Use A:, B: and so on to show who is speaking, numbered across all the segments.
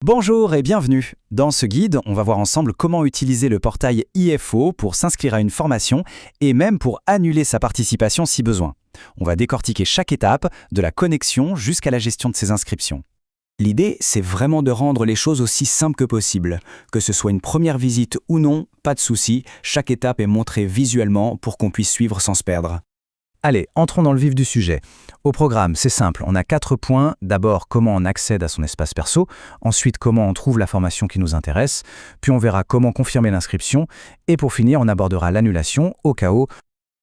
A: Bonjour et bienvenue. Dans ce guide, on va voir ensemble comment utiliser le portail IFO pour s'inscrire à une formation et même pour annuler sa participation si besoin. On va décortiquer chaque étape, de la connexion jusqu'à la gestion de ses inscriptions. L'idée, c'est vraiment de rendre les choses aussi simples que possible. Que ce soit une première visite ou non, pas de souci, chaque étape est montrée visuellement pour qu'on puisse suivre sans se perdre. Allez, entrons dans le vif du sujet. Au programme, c'est simple, on a 4 points. D'abord, comment on accède à son espace perso. Ensuite, comment on trouve la formation qui nous intéresse. Puis on verra comment confirmer l'inscription. Et pour finir, on abordera l'annulation au cas où.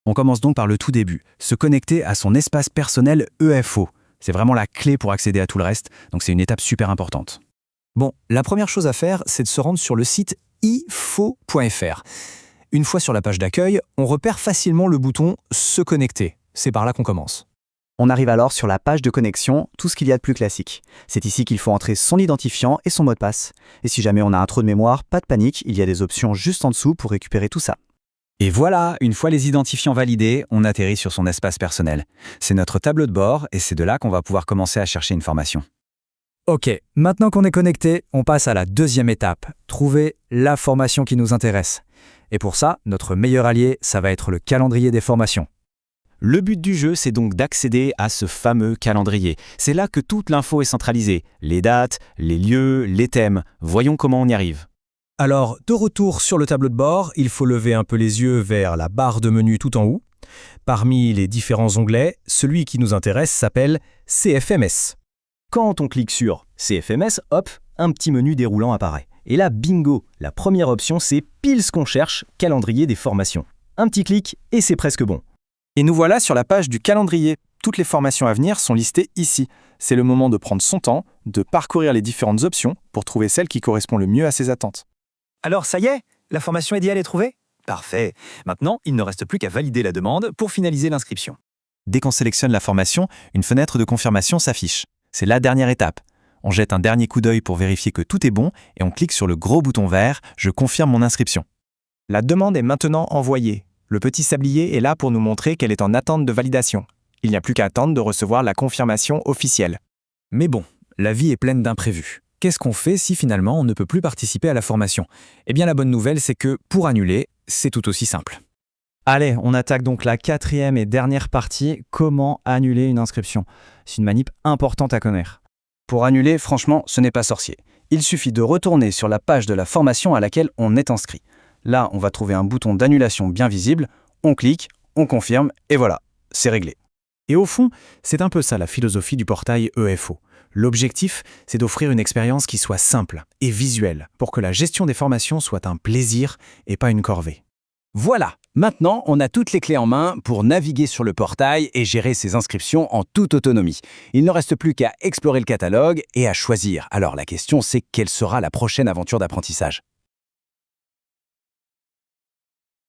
A: On commence donc par le tout début, se connecter à son espace personnel EFO. C'est vraiment la clé pour accéder à tout le reste, donc c'est une étape super importante. Bon, la première chose à faire, c'est de se rendre sur le site ifo.fr. Une fois sur la page d'accueil, on repère facilement le bouton « Se connecter ». C'est par là qu'on commence.
B: On arrive alors sur la page de connexion, tout ce qu'il y a de plus classique. C'est ici qu'il faut entrer son identifiant et son mot de passe. Et si jamais on a un trou de mémoire, pas de panique, il y a des options juste en dessous pour récupérer tout ça.
A: Et voilà, une fois les identifiants validés, on atterrit sur son espace personnel. C'est notre tableau de bord et c'est de là qu'on va pouvoir commencer à chercher une formation. Ok, maintenant qu'on est connecté, on passe à la deuxième étape, trouver la formation qui nous intéresse. Et pour ça, notre meilleur allié, ça va être le calendrier des formations. Le but du jeu, c'est donc d'accéder à ce fameux calendrier. C'est là que toute l'info est centralisée. Les dates, les lieux, les thèmes. Voyons comment on y arrive. Alors, de retour sur le tableau de bord, il faut lever un peu les yeux vers la barre de menu tout en haut. Parmi les différents onglets, celui qui nous intéresse s'appelle CFMS. Quand on clique sur CFMS, hop, un petit menu déroulant apparaît. Et là, bingo, la première option, c'est pile ce qu'on cherche, calendrier des formations. Un petit clic et c'est presque bon. Et nous voilà sur la page du calendrier. Toutes les formations à venir sont listées ici. C'est le moment de prendre son temps, de parcourir les différentes options pour trouver celle qui correspond le mieux à ses attentes.
C: Alors ça y est, la formation idéale est trouvée? Parfait. Maintenant, il ne reste plus qu'à valider la demande pour finaliser l'inscription.
A: Dès qu'on sélectionne la formation, une fenêtre de confirmation s'affiche. C'est la dernière étape. On jette un dernier coup d'œil pour vérifier que tout est bon et on clique sur le gros bouton vert « Je confirme mon inscription ».
D: La demande est maintenant envoyée. Le petit sablier est là pour nous montrer qu'elle est en attente de validation. Il n'y a plus qu'à attendre de recevoir la confirmation officielle.
A: Mais bon, la vie est pleine d'imprévus. Qu'est-ce qu'on fait si finalement on ne peut plus participer à la formation? Eh bien la bonne nouvelle, c'est que pour annuler, c'est tout aussi simple. Allez, on attaque donc la 4e et dernière partie, comment annuler une inscription. C'est une manip importante à connaître. Pour annuler, franchement, ce n'est pas sorcier. Il suffit de retourner sur la page de la formation à laquelle on est inscrit. Là, on va trouver un bouton d'annulation bien visible, on clique, on confirme, et voilà, c'est réglé. Et au fond, c'est un peu ça la philosophie du portail EFO. L'objectif, c'est d'offrir une expérience qui soit simple et visuelle, pour que la gestion des formations soit un plaisir et pas une corvée. Voilà, maintenant on a toutes les clés en main pour naviguer sur le portail et gérer ses inscriptions en toute autonomie. Il ne reste plus qu'à explorer le catalogue et à choisir. Alors la question c'est quelle sera la prochaine aventure d'apprentissage ?